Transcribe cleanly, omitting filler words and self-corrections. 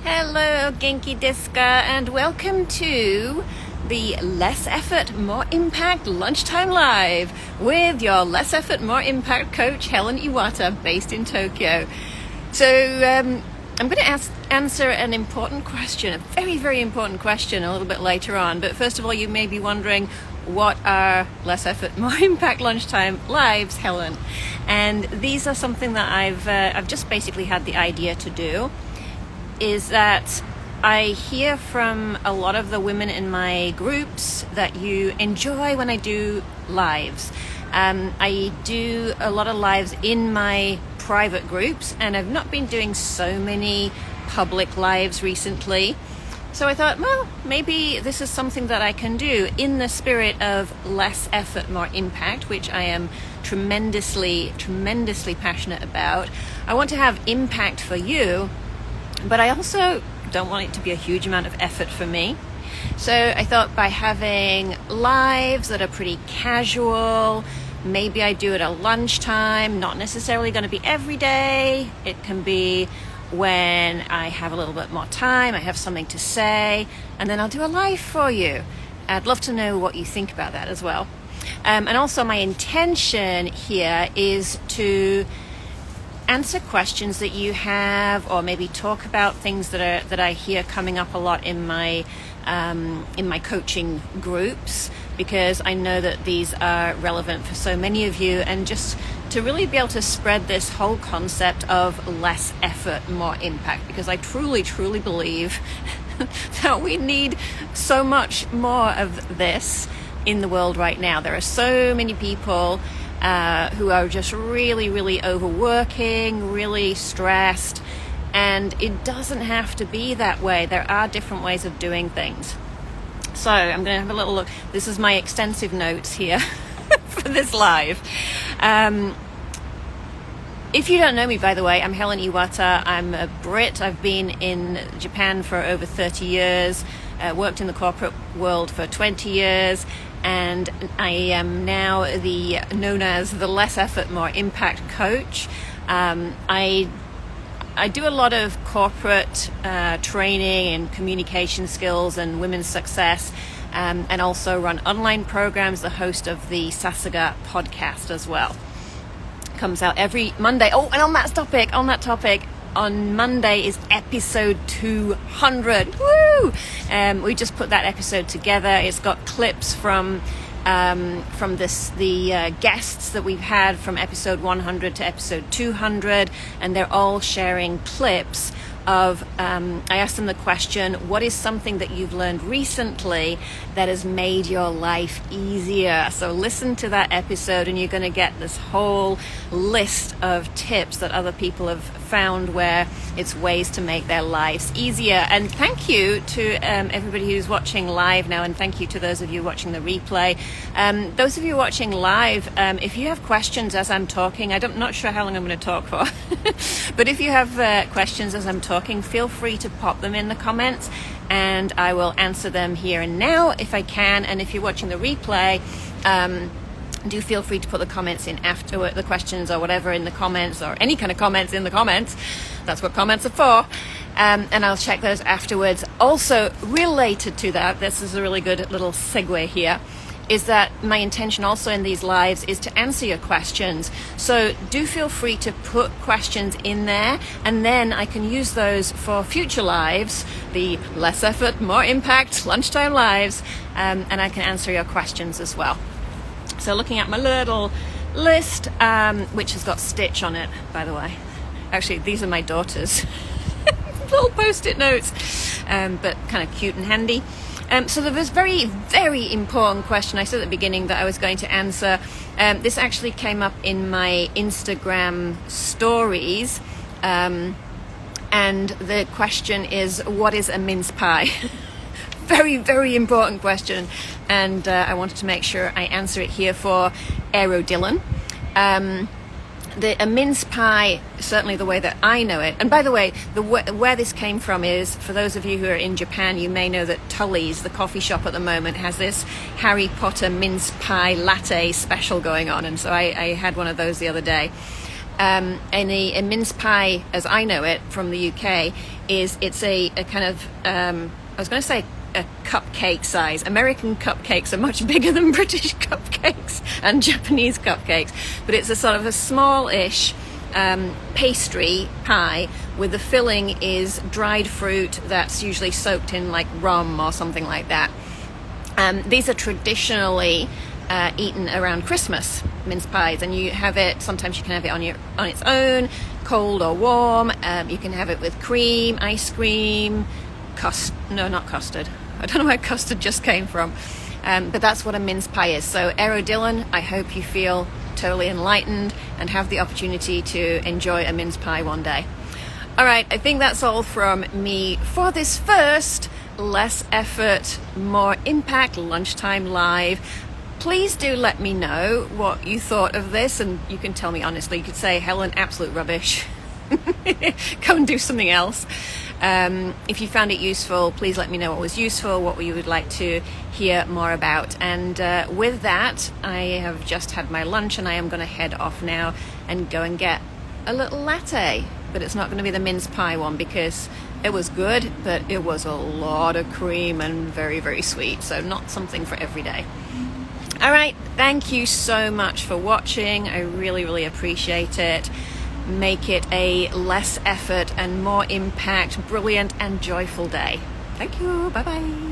Hello, Genki Deska, and welcome to the Less Effort, More Impact Lunchtime Live with your Less Effort, More Impact coach, Helen Iwata, based in Tokyo. So I'm going to answer an important question, a very, very important question a little bit later on. But first of all, you may be wondering, what are Less Effort, More Impact Lunchtime Lives, Helen? And these are something that I've just basically had the idea to do. Is that I hear from a lot of the women in my groups that you enjoy when I do lives. I do a lot of lives in my private groups, and I've not been doing so many public lives recently. So I thought, well, maybe this is something that I can do in the spirit of less effort, more impact, which I am tremendously, tremendously passionate about. I want to have impact for you, but I also don't want it to be a huge amount of effort for me. So I thought by having lives that are pretty casual, maybe I do it at lunchtime, not necessarily going to be every day. It can be when I have a little bit more time, I have something to say, and then I'll do a live for you. I'd love to know what you think about that as well. And also my intention here is to answer questions that you have, or maybe talk about things that I hear coming up a lot in my coaching groups, because I know that these are relevant for so many of you, and just to really be able to spread this whole concept of less effort, more impact, because I truly, truly believe that we need so much more of this in the world right now. There are so many people who are just really, really overworking, really stressed, and it doesn't have to be that way. There are different ways of doing things. So I'm going to have a little look. This is my extensive notes here for this live. If you don't know me, by the way, I'm Helen Iwata. I'm a Brit. I've been in Japan for over 30 years, worked in the corporate world for 20 years, and I am now known as the Less Effort, More Impact coach. I do a lot of corporate training and communication skills and women's success, and also run online programs, the host of the Sasaga podcast as well. Comes out every Monday. Oh, and on that topic, on Monday is episode 200. Woo! We just put that episode together. It's got clips from the guests that we've had from episode 100 to episode 200, and they're all sharing clips of, I asked them the question, what is something that you've learned recently that has made your life easier? So listen to that episode and you're going to get this whole list of tips that other people have found where it's ways to make their lives easier. And thank you to everybody who's watching live now, and thank you to those of you watching the replay. Those of you watching live, if you have questions as I'm talking, I'm not sure how long I'm going to talk for, but if you have questions as I'm talking, feel free to pop them in the comments and I will answer them here and now if I can. And if you're watching the replay, do feel free to put the comments in after the questions or whatever in the comments, or any kind of comments in the comments. That's what comments are for. And I'll check those afterwards. Also related to that, this is a really good little segue here, is that my intention also in these lives is to answer your questions. So do feel free to put questions in there, and then I can use those for future lives, the Less Effort, More Impact Lunchtime Lives, and I can answer your questions as well. So looking at my little list, which has got Stitch on it, by the way. Actually, these are my daughters. Little post-it notes, but kind of cute and handy. So there was a very, very important question I said at the beginning that I was going to answer. This actually came up in my Instagram stories. And the question is, what is a mince pie? Very, very important question. And I wanted to make sure I answer it here for Aero Dylan. A mince pie, certainly the way that I know it. And by the way, where this came from is, for those of you who are in Japan, you may know that Tully's, the coffee shop at the moment, has this Harry Potter mince pie latte special going on. And so I had one of those the other day. And a mince pie, as I know it from the UK, it's a kind of, I was going to say a cupcake size. American cupcakes are much bigger than British cupcakes and Japanese cupcakes, but it's a sort of a smallish pastry pie with the filling is dried fruit that's usually soaked in like rum or something like that. These are traditionally eaten around Christmas, mince pies, and you have it, sometimes you can have it on its own, cold or warm. You can have it with cream, ice cream, not custard. I don't know where custard just came from, but that's what a mince pie is. So Ero Dylan, I hope you feel totally enlightened and have the opportunity to enjoy a mince pie one day. All right, I think that's all from me for this first less effort, more impact lunchtime live. Please do let me know what you thought of this, and you can tell me honestly. You could say, Helen, absolute rubbish. Go and do something else. If you found it useful, please let me know what was useful, what you would like to hear more about. And with that, I have just had my lunch and I am going to head off now and go and get a little latte. But it's not going to be the mince pie one because it was good, but it was a lot of cream and very, very sweet. So not something for every day. All right, thank you so much for watching. I really, really appreciate it. Make it a less effort and more impact, brilliant and joyful day. Thank you. Bye-bye.